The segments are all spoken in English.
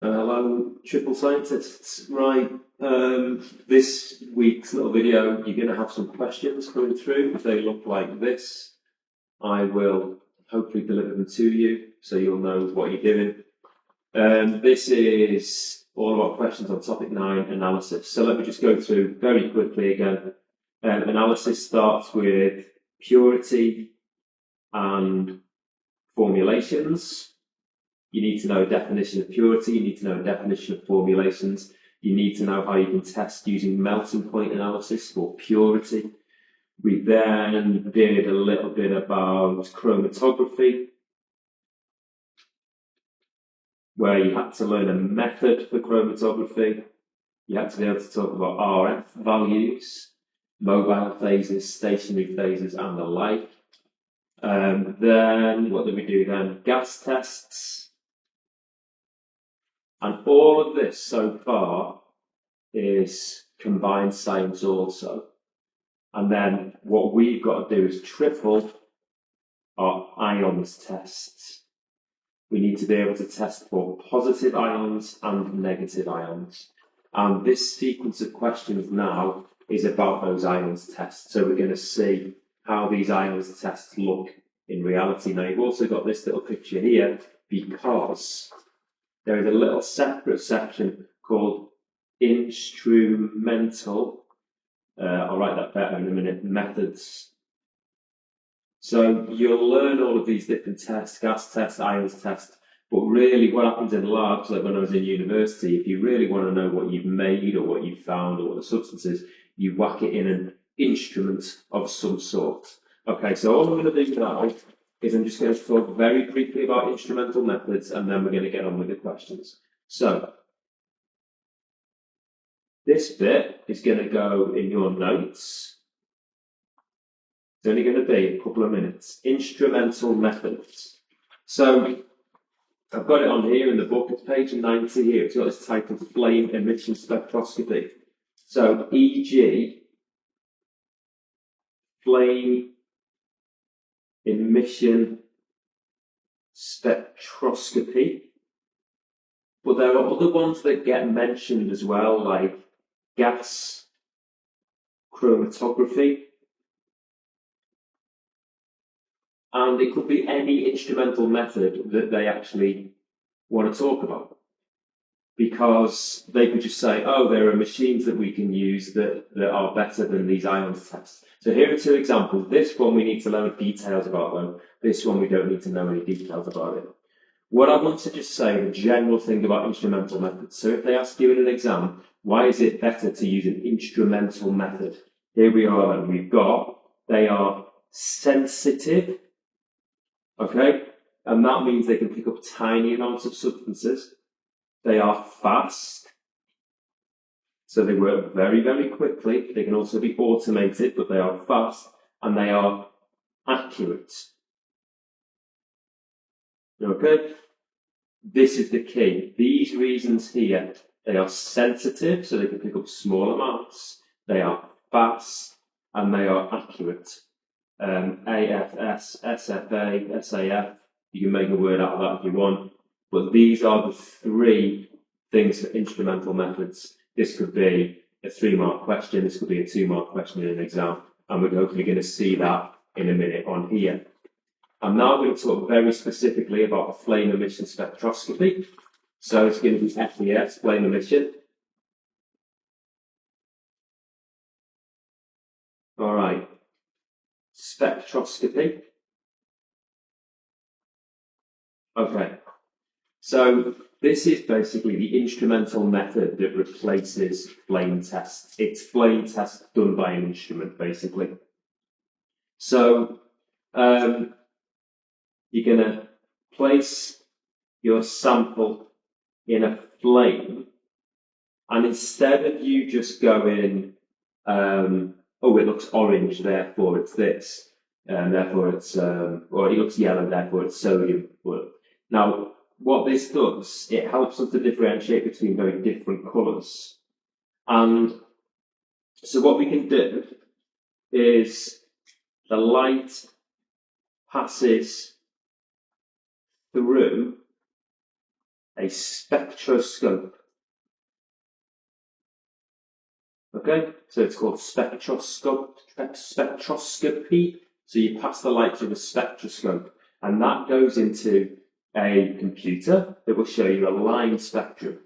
Hello, Triple Scientists. Right, this week's little video, you're going to have some questions coming through. If they look like this, I will hopefully deliver them to you so you'll know what you're doing. This is all about questions on topic 9, analysis. So let me just go through very quickly again. Analysis starts with purity and formulations. You need to know a definition of purity, you need to know a definition of formulations, you need to know how you can test using melting point analysis for purity. We then did a little bit about chromatography, where you had to learn a method for chromatography. You had to be able to talk about RF values, mobile phases, stationary phases, and the like. Then, what did we do then? Gas tests. And all of this so far is combined science also. And then what we've got to do is triple our ions tests. We need to be able to test for positive ions and negative ions. And this sequence of questions now is about those ions tests. So we're going to see how these ions tests look in reality. Now you've also got this little picture here because there is a little separate section called instrumental, I'll write that better in a minute, methods. So you'll learn all of these different tests, gas tests, ions tests, but really what happens in labs, like when I was in university, if you really want to know what you've made or what you've found or what the substance is, you whack it in an instrument of some sort. Okay, so all I'm going to do now is I'm just going to talk very briefly about instrumental methods and then we're going to get on with the questions. So, this bit is going to go in your notes. It's only going to be a couple of minutes. Instrumental methods. So, I've got it on here in the book, it's page 90 here. It's got this title, Flame Emission Spectroscopy. So, e.g., flame emission spectroscopy, but there are other ones that get mentioned as well, like gas chromatography, and it could be any instrumental method that they actually want to talk about, because they could just say, oh, there are machines that we can use that are better than these ions tests. So here are two examples. This one we need to learn details about though. This one we don't need to know any details about it. What I want to just say, the general thing about instrumental methods. So if they ask you in an exam, why is it better to use an instrumental method? Here we are, and we've got, they are sensitive, okay? And that means they can pick up tiny amounts of substances. They are fast, so they work very, very quickly. They can also be automated, but they are fast, and they are accurate. Okay? This is the key. These reasons here, they are sensitive, so they can pick up small amounts. They are fast, and they are accurate. AFS, SFA, SAF, you can make a word out of that if you want. But these are the three things for instrumental methods. This could be a 3-mark question, this could be a 2-mark question in an exam, and we're hopefully going to see that in a minute on here. I'm now going to talk very specifically about the flame emission spectroscopy. So it's going to be FES, flame emission. All right, spectroscopy. Okay, so this is basically the instrumental method that replaces flame tests. It's flame tests done by an instrument, basically. So you're going to place your sample in a flame, and instead of you just going, oh, it looks orange, therefore it's this, and therefore it's, or it looks yellow, therefore it's sodium. Now, what this does, it helps us to differentiate between very different colours. And so what we can do is the light passes through a spectroscope. Okay, so it's called spectroscopy. So you pass the light through the spectroscope, and that goes into a computer that will show you a line spectrum.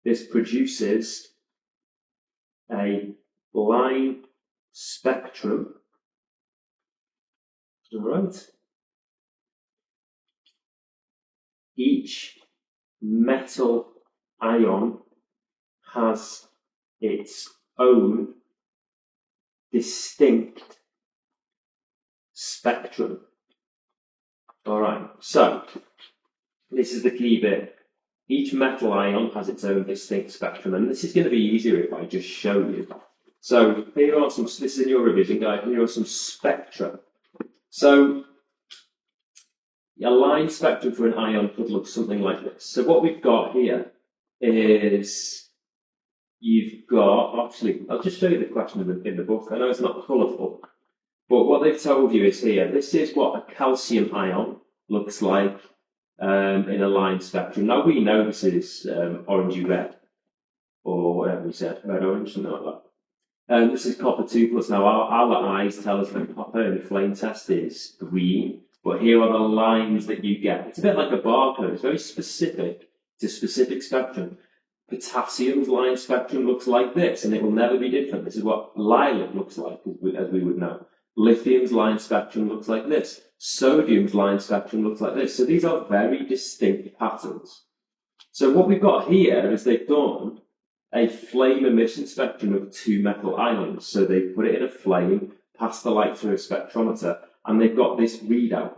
This produces a line spectrum. All right. Each metal ion has its own distinct spectrum. All right, so this is the key bit. Each metal ion has its own distinct spectrum, and this is going to be easier if I just show you. So here are some, this is in your revision guide, here are some spectra. So a line spectrum for an ion could look something like this. So what we've got here is, you've got, actually, I'll just show you the question in the book. I know it's not colourful, but what they've told you is here, this is what a calcium ion looks like in a line spectrum. Now we know this is orangey red, or whatever we said, red orange, something like that. This is copper 2+. Now our eyes tell us that copper in the flame test is green, but here are the lines that you get. It's a bit like a barcode, it's very specific to specific spectrum. Potassium's line spectrum looks like this, and it will never be different. This is what lilac looks like, as we would know. Lithium's line spectrum looks like this. Sodium's line spectrum looks like this. So these are very distinct patterns. So what we've got here is they've done a flame emission spectrum of two metal ions. So they put it in a flame, pass the light through a spectrometer, and they've got this readout.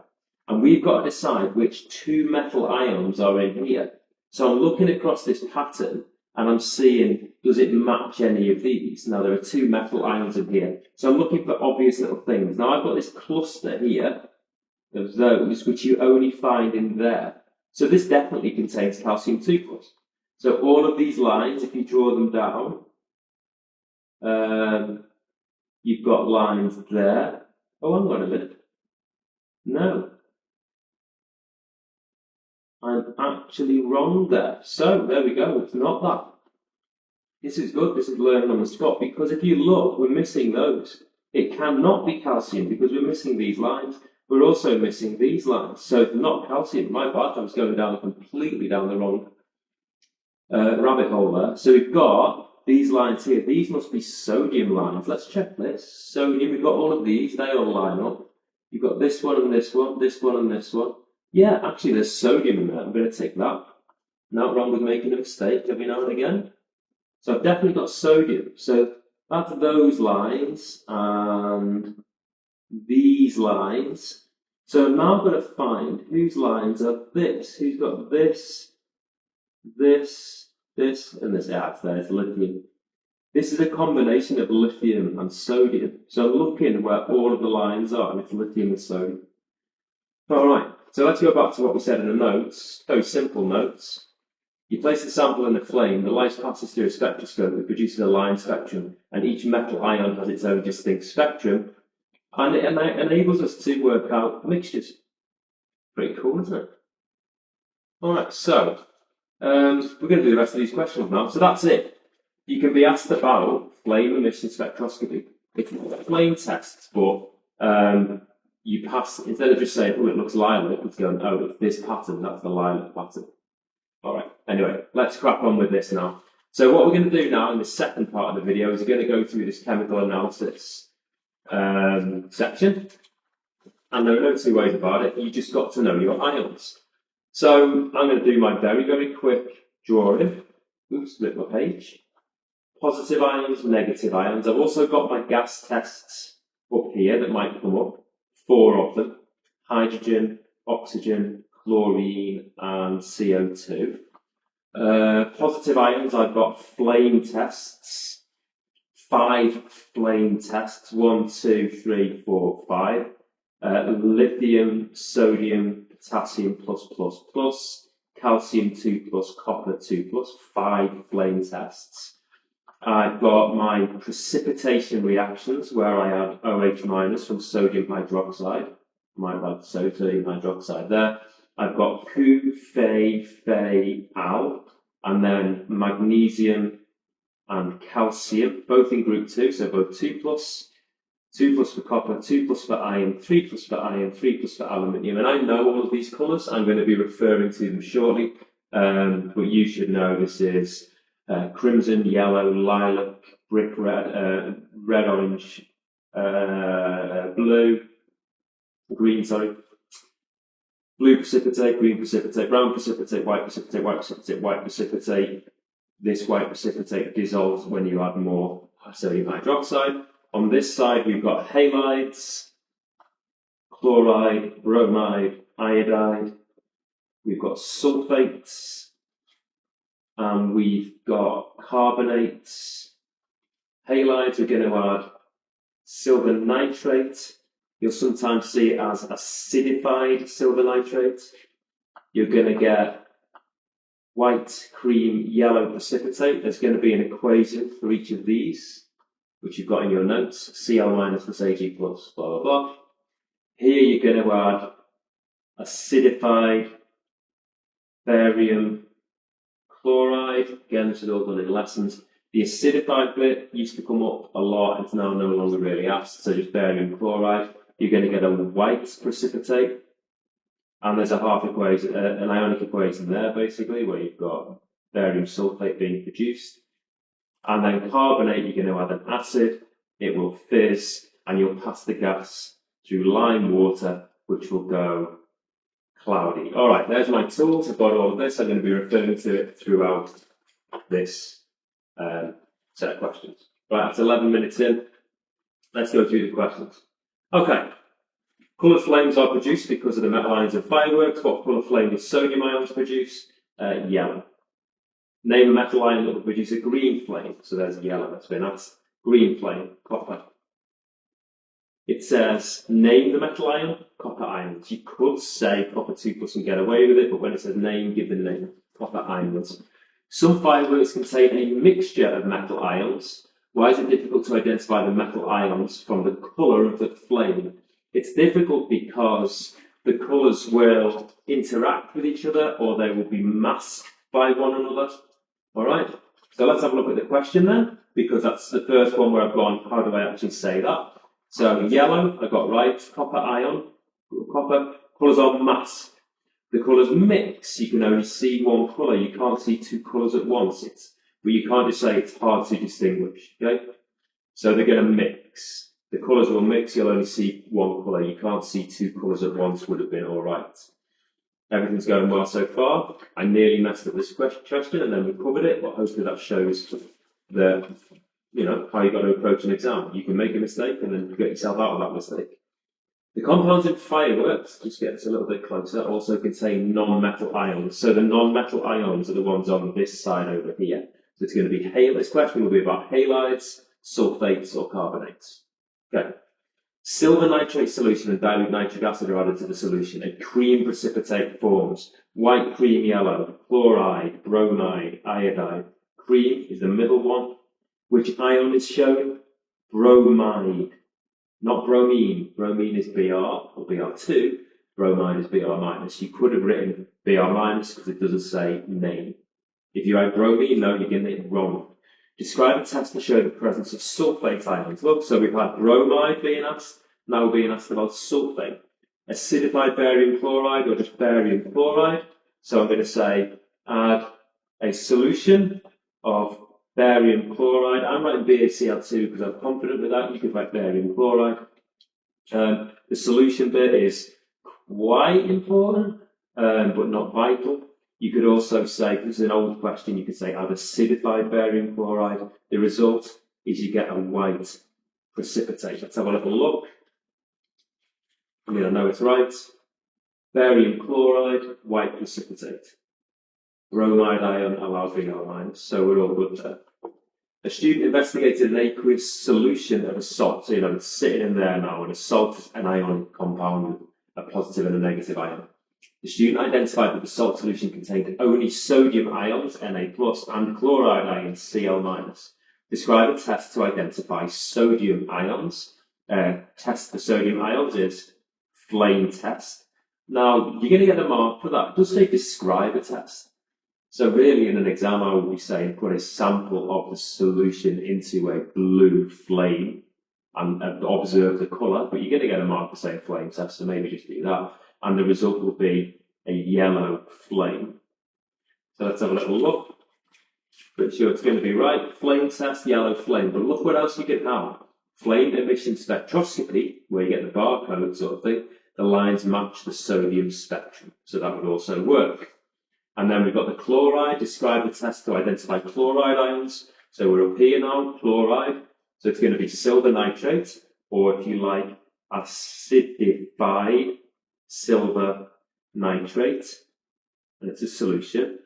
And we've got to decide which two metal ions are in here. So I'm looking across this pattern and I'm seeing, does it match any of these? Now there are two metal ions in here. So I'm looking for obvious little things. Now I've got this cluster here of those which you only find in there. So this definitely contains calcium 2+. So all of these lines, if you draw them down, you've got lines there. Oh, hang on a minute. No. I'm actually wrong there. So there we go, it's not that. This is good, this is learning on the spot, because if you look, we're missing those. It cannot be calcium because we're missing these lines. We're also missing these lines. So it's not calcium. My bad, I was going down completely down the wrong rabbit hole there. So we've got these lines here. These must be sodium lines. Let's check this. Sodium, we've got all of these. They all line up. You've got this one and this one, this one and this one. Yeah, actually there's sodium in there. I'm going to take that. Not wrong with making a mistake every now and again. So I've definitely got sodium. So that's those lines and these lines. So now I'm going to find whose lines are this. Who's got this, this, this, and this. Yeah, it's there. It's lithium. This is a combination of lithium and sodium. So looking where all of the lines are, and it's lithium and sodium. All right. So let's go back to what we said in the notes. Very simple notes. You place the sample in the flame, the light passes through a spectroscope that produces a line spectrum, and each metal ion has its own distinct spectrum, and it enables us to work out mixtures. Pretty cool, isn't it? All right, so we're going to do the rest of these questions now. So that's it. You can be asked about flame emission spectroscopy. It's flame tests, but you pass, instead of just saying, oh, it looks lilac, it's going, oh, it's this pattern, that's the lilac pattern. All right, anyway, let's crack on with this now. So what we're going to do now in the second part of the video is we're going to go through this chemical analysis section. And there are no two ways about it. You just got to know your ions. So I'm going to do my very, very quick drawing. Oops, split my page. Positive ions, negative ions. I've also got my gas tests up here that might come up. 4 of them. Hydrogen, oxygen, chlorine, and CO2. Positive ions, I've got flame tests. 5 flame tests. 1, 2, 3, 4, 5. Lithium, sodium, potassium +++, calcium 2+, copper 2+, 5 flame tests. I've got my precipitation reactions where I add OH- from sodium hydroxide. Might have sodium hydroxide there. I've got Cu, Fe, Fe, Al, and then magnesium and calcium, both in group 2, so both 2 plus for copper, 2 plus for iron, 3 plus for iron, 3 plus for aluminium. And I know all of these colours. I'm going to be referring to them shortly, but you should know this is crimson, yellow, lilac, brick red, red, orange, blue, green, sorry. Blue precipitate, green precipitate, brown precipitate, white precipitate, white precipitate, white precipitate. This white precipitate dissolves when you add more sodium hydroxide. On this side, we've got halides, chloride, bromide, iodide. We've got sulfates, and we've got carbonates. Halides, we're going to add silver nitrate. You'll sometimes see it as acidified silver nitrate. You're going to get white, cream, yellow precipitate. There's going to be an equation for each of these, which you've got in your notes. Cl minus plus Ag plus, blah, blah, blah. Here you're going to add acidified barium chloride. Again, this is all done in lessons. The acidified bit used to come up a lot. It's now no longer really asked. So just barium chloride. You're going to get a white precipitate. And there's a half equation, an ionic equation there, basically, where you've got barium sulfate being produced. And then carbonate, you're going to add an acid. It will fizz, and you'll pass the gas through lime water, which will go cloudy. All right, there's my tools. I've got all of this. I'm going to be referring to it throughout this set of questions. Right, that's 11 minutes in. Let's go through the questions. Okay. Coloured flames are produced because of the metal ions of fireworks. What colour flame does sodium ions produce? Yellow. Name a metal ion that will produce a green flame. So there's yellow, that's been asked. Green flame, copper. It says, name the metal ion, copper ions. You could say copper 2 plus and get away with it, but when it says name, give the name, copper ions. Some fireworks contain a mixture of metal ions. Why is it difficult to identify the metal ions from the colour of the flame? It's difficult because the colours will interact with each other, or they will be masked by one another. All right, so let's have a look at the question then, because that's the first one where I've gone, how do I actually say that? So yellow, I got right, copper ion, copper, colours are masked. The colours mix, you can only see one colour, you can't see two colours at once. But you can't just say it's hard to distinguish, okay? So they're going to mix. The colours will mix, you'll only see one colour. You can't see two colours at once, would have been all right. Everything's going well so far. I nearly messed up this question and then we covered it, but hopefully that shows the, how you've got to approach an exam. You can make a mistake and then get yourself out of that mistake. The compounds in fireworks, just get this a little bit closer, also contain non-metal ions. So the non-metal ions are the ones on this side over here. So it's going to be, this question will be about halides, sulfates, or carbonates. Okay. Silver nitrate solution and dilute nitric acid are added to the solution. A cream precipitate forms. White, cream, yellow, chloride, bromide, iodide. Cream is the middle one. Which ion is shown? Bromide. Not bromine. Bromine is Br or Br2. Bromide is Br minus. You could have written Br minus because it doesn't say name. If you add bromine, no, you're getting it wrong. Describe a test to show the presence of sulfate ions. Look, so we've had bromide being asked, now we're being asked about sulfate. Acidified barium chloride or just barium chloride. So I'm going to say add a solution of barium chloride. I'm writing BaCl2 because I'm confident with that. You could write barium chloride. The solution bit is quite important, but not vital. You could also say, this is an old question, you could say add acidified barium chloride. The result is you get a white precipitate. Let's have a little look. I know it's right. Barium chloride, white precipitate. Bromide ion allows Br minus, so we're all good there. A student investigated an aqueous solution of a salt. So, it's sitting in there now, and a salt is an ionic compound with a positive and a negative ion. The student identified that the salt solution contained only sodium ions, Na+, and chloride ions, Cl-. Describe a test to identify sodium ions. Test for sodium ions is flame test. Now, you're going to get a mark for that. It does say describe a test. So really, in an exam, I would be saying put a sample of the solution into a blue flame and observe the colour, but you're going to get a mark for saying flame test, so maybe just do that. And the result will be a yellow flame. So let's have a little look. Pretty sure it's going to be right. Flame test, yellow flame. But look what else you get now. Flame emission spectroscopy, where you get the barcode sort of thing. The lines match the sodium spectrum, so that would also work. And then we've got the chloride, describe the test to identify chloride ions. So we're up here now, chloride. So it's going to be silver nitrate, or if you like, acidified silver nitrate. And it's a solution.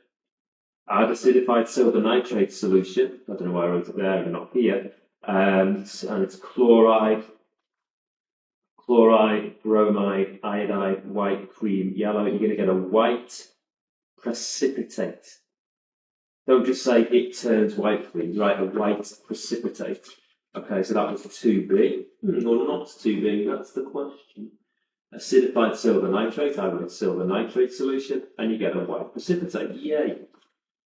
Add acidified silver nitrate solution. I don't know why I wrote it there and not here. And it's chloride, bromide, iodide, white, cream, yellow. You're going to get a white precipitate. Don't just say it turns white, please. Write a white precipitate. Okay, so that was 2B. Or not 2B, that's the question. Acidified silver nitrate, I wrote silver nitrate solution, and you get a white precipitate. Yay!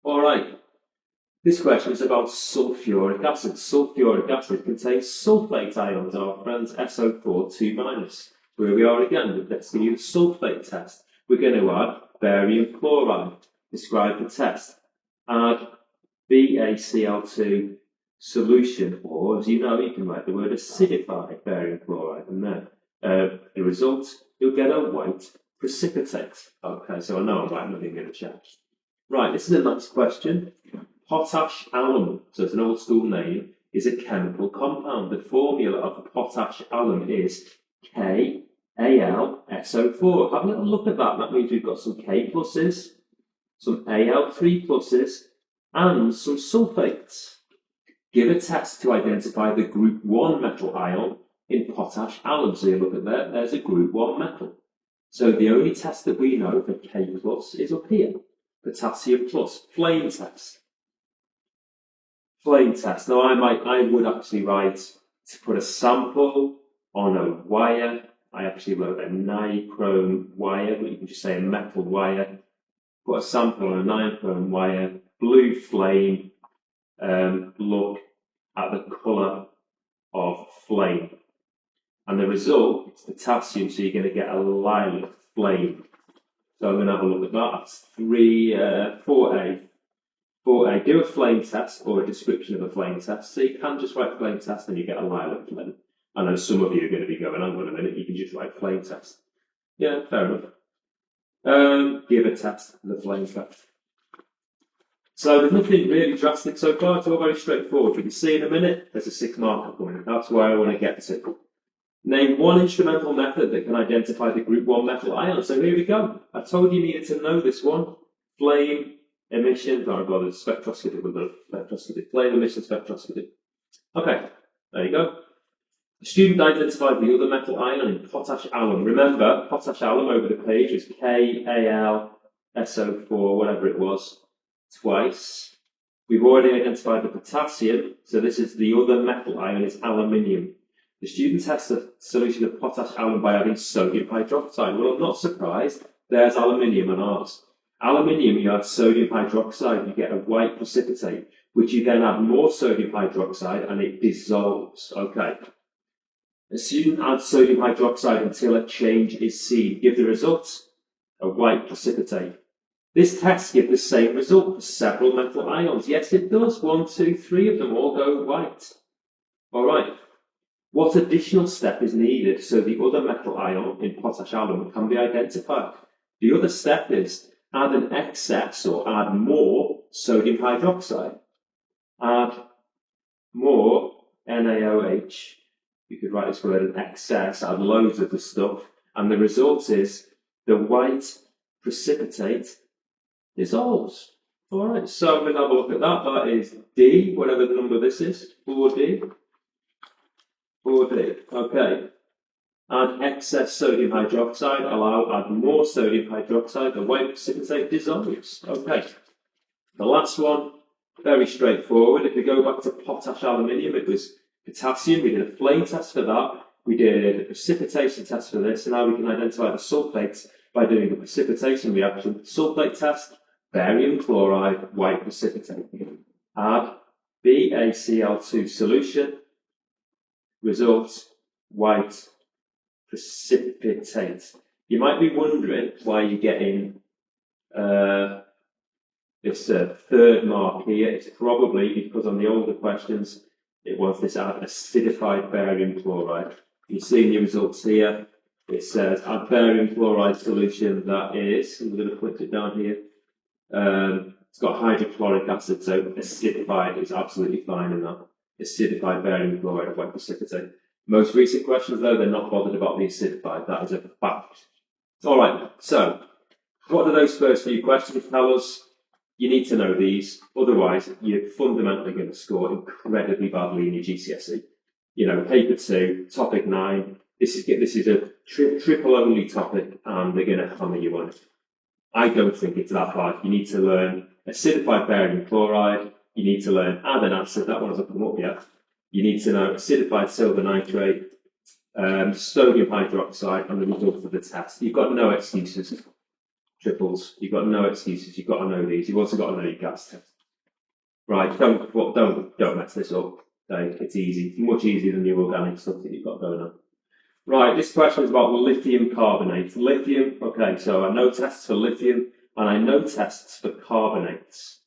Alright, this question is about sulfuric acid. Sulfuric acid contains sulfate ions, our friends, SO4 2-. Where we are again, let's do the sulfate test. We're going to add barium chloride. Describe the test. Add BaCl2 solution, or as you know, you can write the word acidified barium chloride in there. The result, you'll get a white precipitate. Okay, so I know I'm writing nothing in the chat. Right, this is a nice question. Potash alum, so it's an old school name, is a chemical compound. The formula of potash alum is KAlSO4. Have a little look at that. That means we've got some K pluses, some Al3 pluses, and some sulfates. Give a test to identify the group 1 metal ion in potash alum. So you look at there, there's a group 1 metal. So the only test that we know for K plus is up here. Potassium plus, flame test. Flame test. Now I would actually write to put a sample on a wire. I actually wrote a nichrome wire, but you can just say a metal wire. Put a sample on a nichrome wire, blue flame, look at the colour of flame. And the result is potassium, so you're going to get a lilac flame. So I'm going to have a look at that. That's 4A. 4A, do a flame test or a description of a flame test. So you can just write flame test and you get a lilac flame. I know some of you are going to be going, hang on a minute, you can just write flame test. Yeah, fair enough. Give a test, the flame test. So there's nothing really drastic so far, it's all very straightforward. You can see in a minute, there's a 6 marker coming. That's where I want to get to. Name one instrumental method that can identify the group 1 metal ion. So here we go. I told you needed to know this one. Flame emission, sorry, bother, spectroscopy, flame emission spectroscopy. Okay, there you go. The student identified the other metal ion in potash alum. Remember, potash alum over the page was KAlSO4, whatever it was, twice. We've already identified the potassium, so this is the other metal ion, is aluminium. The student tests a solution of potash alum by adding sodium hydroxide. Well, I'm not surprised. There's aluminium on ours. Aluminium, you add sodium hydroxide, you get a white precipitate, which you then add more sodium hydroxide and it dissolves. Okay. The student adds sodium hydroxide until a change is seen. Give the results, a white precipitate. This test gives the same result for several metal ions. Yes, it does. 1, 2, 3 of them all go white. All right. What additional step is needed so the other metal ion in potash alum can be identified? The other step is add an excess or add more sodium hydroxide. Add more NaOH. You could write this word in excess, add loads of the stuff, and the result is the white precipitate dissolves. All right, so we'll have a look at that. That is D, whatever the number this is, 4D. 4D, okay. Add excess sodium hydroxide, add more sodium hydroxide, the white precipitate dissolves. Okay. The last one, very straightforward. If we go back to potash aluminium, it was potassium. We did a flame test for that. We did a precipitation test for this, and now we can identify the sulfates. by doing a precipitation reaction, sulfate test, barium chloride, white precipitate. Add BaCl2 solution, result, white precipitate. You might be wondering why you're getting this third mark here. It's probably because on the older questions it was this acidified barium chloride. You see the results here. It says add barium chloride solution that is, I'm going to put it down here. It's got hydrochloric acid, so acidified is absolutely fine in that. Acidified barium chloride, white precipitate. Most recent questions though, they're not bothered about the acidified. That is a fact. All right, so what do those first few questions tell us? You need to know these, otherwise you're fundamentally going to score incredibly badly in your GCSE. You know, paper 2, topic 9, this is a triple only topic and they're going to hammer you on it. I don't think it's that bad. You need to learn acidified barium chloride, you need to learn add an acid, that one hasn't come up yet. You need to know acidified silver nitrate, sodium hydroxide and the result of the test. You've got no excuses. Triples, you've got no excuses, you've got to know these. You've also got to know your gas test. Right, don't mess this up, Dave. It's easy, much easier than your organic stuff that you've got going on. Right, this question is about lithium carbonate. Lithium, okay, so I know tests for lithium and I know tests for carbonates.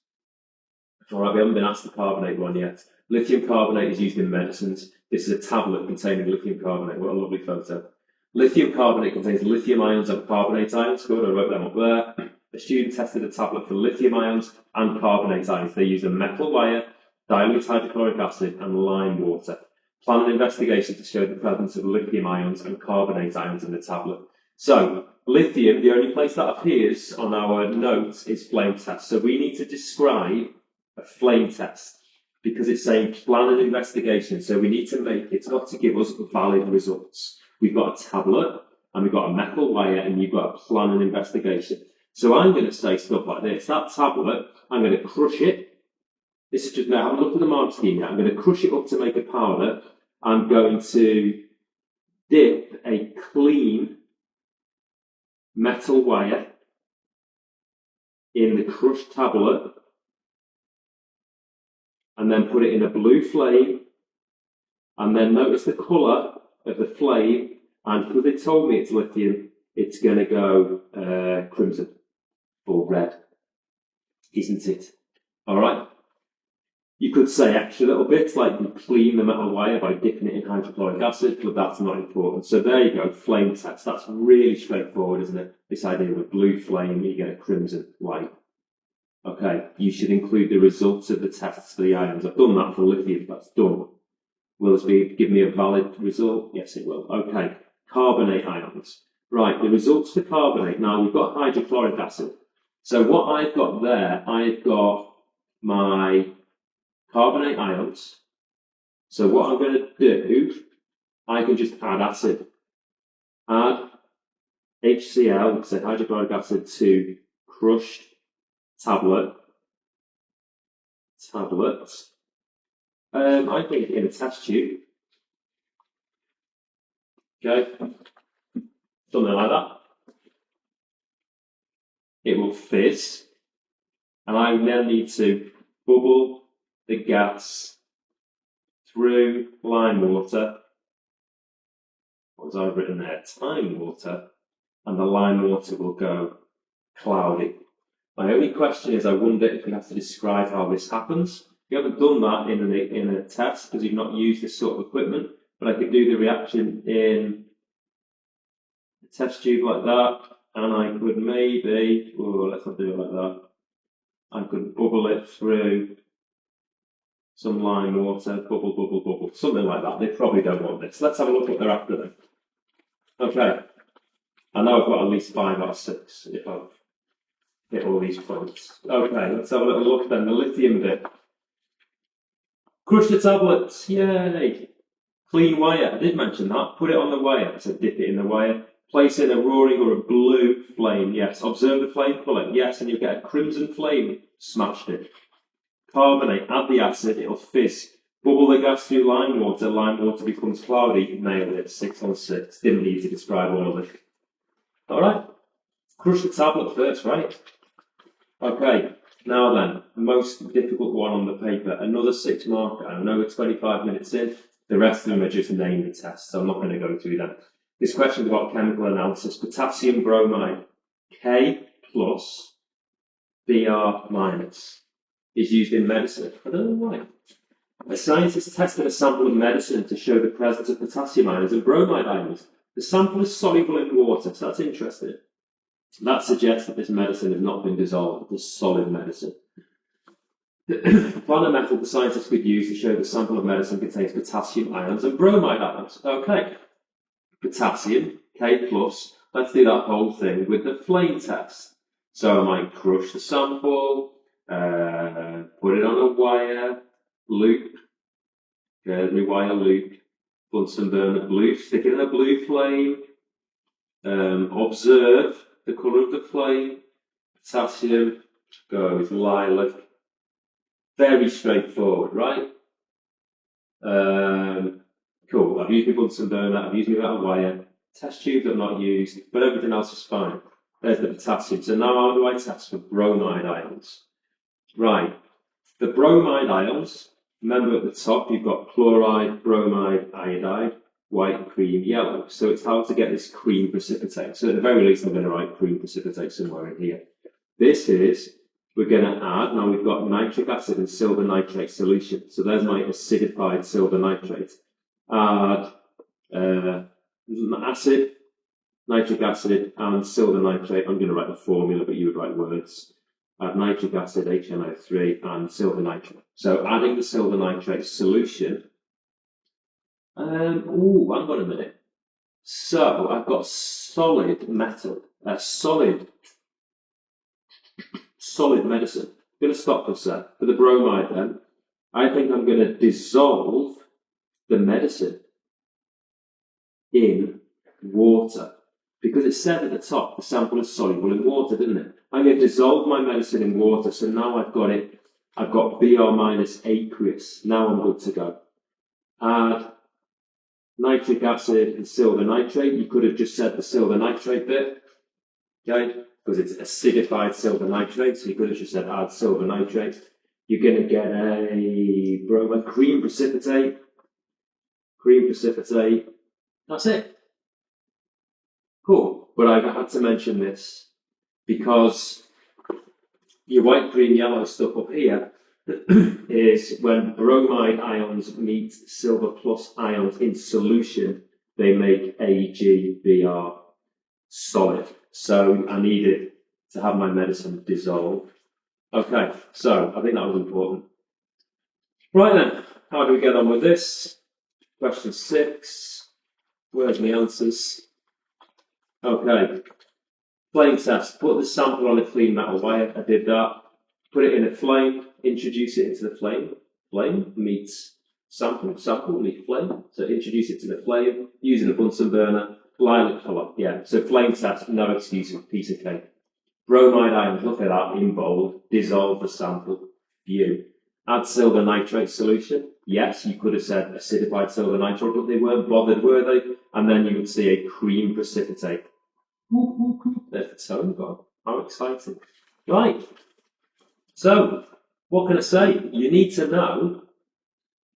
All right, we haven't been asked the carbonate one yet. Lithium carbonate is used in medicines. This is a tablet containing lithium carbonate. What a lovely photo. Lithium carbonate contains lithium ions and carbonate ions. Good, I wrote them up there. The student tested a tablet for lithium ions and carbonate ions. They used a metal wire, dilute hydrochloric acid, and lime water. Plan an investigation to show the presence of lithium ions and carbonate ions in the tablet. So, lithium, the only place that appears on our notes is flame test. So we need to describe a flame test because it's saying plan an investigation. So we need to make it's got to give us valid results. We've got a tablet and we've got a metal wire and you've got to plan an investigation. So I'm going to say stuff like this. That tablet, I'm going to crush it. This is just now, have a look at the mark scheme now. I'm going to crush it up to make a powder. I'm going to dip a clean metal wire in the crushed tablet and then put it in a blue flame and then notice the colour of the flame, and because they told me it's lithium, it's going to go crimson or red, isn't it? All right. You could say extra little bits like you clean the metal wire by dipping it in hydrochloric acid, but that's not important. So there you go, flame test. That's really straightforward, isn't it? This idea of a blue flame, you get a crimson light. Okay, you should include the results of the tests for the ions. I've done that for lithium, that's done. Will this give me a valid result? Yes, it will. Okay, carbonate ions. Right, the results for carbonate. Now, we've got hydrochloric acid. So what I've got there, I've got my carbonate ions. So what I'm going to do, I can just add acid. Add HCl, so hydrochloric acid, to crushed tablet. I think in a test tube. Okay, something like that. It will fizz, and I then need to bubble the gas through lime water. What was I written there? Time water, and the lime water will go cloudy. My only question is, I wonder if we have to describe how this happens. You haven't done that in a test because you've not used this sort of equipment, but I could do the reaction in a test tube like that, and I could maybe, let's not do it like that. I could bubble it through some lime water, bubble, something like that. They probably don't want this. Let's have a look what they're after then. Okay, I know I've got at least 5 out of 6 if I've hit all these points. Okay, let's have a little look then. The lithium bit. Crush the tablets, yay! Clean wire, I did mention that. Put it on the wire, I said dip it in the wire. Place in a roaring or a blue flame, yes. Observe the flame colour, yes, and you'll get a crimson flame. Smashed it. Carbonate, add the acid, it'll fizz. Bubble the gas through lime water becomes cloudy. Nailed it, 6 on 6. Didn't need to describe all of it. Alright? Crush the tablet first, right? Okay, now then, most difficult one on the paper, another 6 marker. I know we're 25 minutes in, the rest of them are just named the tests, so I'm not going to go through them. This question is about chemical analysis. Potassium bromide, K plus, Br minus, is used in medicine. I don't know why. A scientist tested a sample of medicine to show the presence of potassium ions and bromide ions. The sample is soluble in water, so that's interesting. That suggests that this medicine has not been dissolved as solid medicine. Plan a method the scientists could use to show the sample of medicine contains potassium ions and bromide ions. Okay, potassium, K plus. Let's do that whole thing with the flame test. So I might crush the sample, put it on a wire, loop, my wire loop, Bunsen burner blue, stick it in a blue flame, observe the colour of the flame, potassium goes lilac. Very straightforward, right? Cool. I've used my Bunsen burner, I've used my metal wire, test tubes I've not used, but everything else is fine. There's the potassium. So now how do I test for bromide ions? Right. The bromide ions, remember at the top you've got chloride, bromide, iodide, white, cream, yellow. So it's how to get this cream precipitate. So at the very least I'm going to write cream precipitate somewhere in here. This is, we're going to add, now we've got nitric acid and silver nitrate solution. So there's my acidified silver nitrate. Add acid, nitric acid and silver nitrate. I'm going to write the formula, but you would write words. Add nitric acid, HNO3 and silver nitrate. So adding the silver nitrate solution. Hang on a minute. So I've got solid metal, solid medicine. I'm going to stop for a sec. For the bromide then, I think I'm going to dissolve the medicine in water. Because it said at the top, the sample is soluble in water, didn't it? I'm going to dissolve my medicine in water, so now I've got Br minus aqueous. Now I'm good to go. Add nitric acid and silver nitrate. You could have just said the silver nitrate bit, okay? Because it's acidified silver nitrate, so you could have just said add silver nitrate. You're going to get a bromide cream precipitate. Cream precipitate. That's it. Cool. But I had to mention this because your white, green, yellow stuff up here is when bromide ions meet silver plus ions in solution, they make AgBr solid. So I needed to have my medicine dissolve. Okay, so I think that was important. Right then, how do we get on with this? Question 6. Where's my answers? Okay. Flame test. Put the sample on a clean metal wire. I did that. Put it in a flame. Introduce it into the flame. Flame meets sample. Sample meets flame. So introduce it to the flame using a Bunsen burner. Lilac colour. Yeah. So flame test. No excuse for piece of cake. Bromide ions. Look at that in bold. Dissolve the sample. View. Add silver nitrate solution. Yes, you could have said acidified silver nitrate, but they weren't bothered, were they? And then you would see a cream precipitate. There's the tone gone. How exciting. Right. So, what can I say? You need to know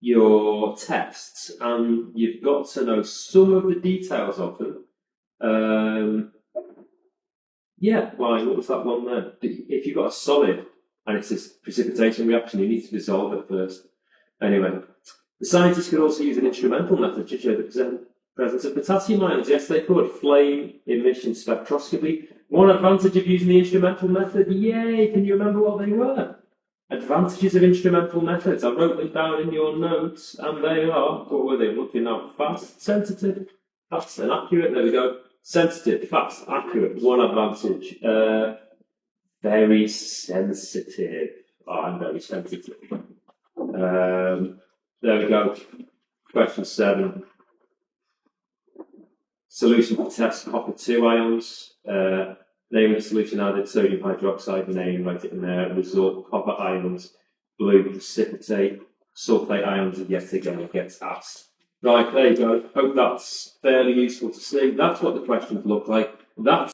your tests, and you've got to know some of the details of them. Yeah, like, what was that one there? If you've got a solid, and it's this precipitation reaction, you need to dissolve it first. Anyway, the scientists could also use an instrumental method to show the presence of potassium ions. Yes, they could. Flame, emission, spectroscopy. One advantage of using the instrumental method, yay, can you remember what they were? Advantages of instrumental methods. I wrote them down in your notes, and they are, what were they looking at? Fast, sensitive, fast and accurate. There we go. Sensitive, fast, accurate. One advantage. Very sensitive. Oh, I'm very sensitive. There we go. Question 7. Solution for test copper 2 ions. Name of the solution added sodium hydroxide, name, write it in there. Result, copper ions, blue precipitate, sulfate ions, and yet again it gets asked. Right, there you go. Hope that's fairly useful to see. That's what the questions look like. That's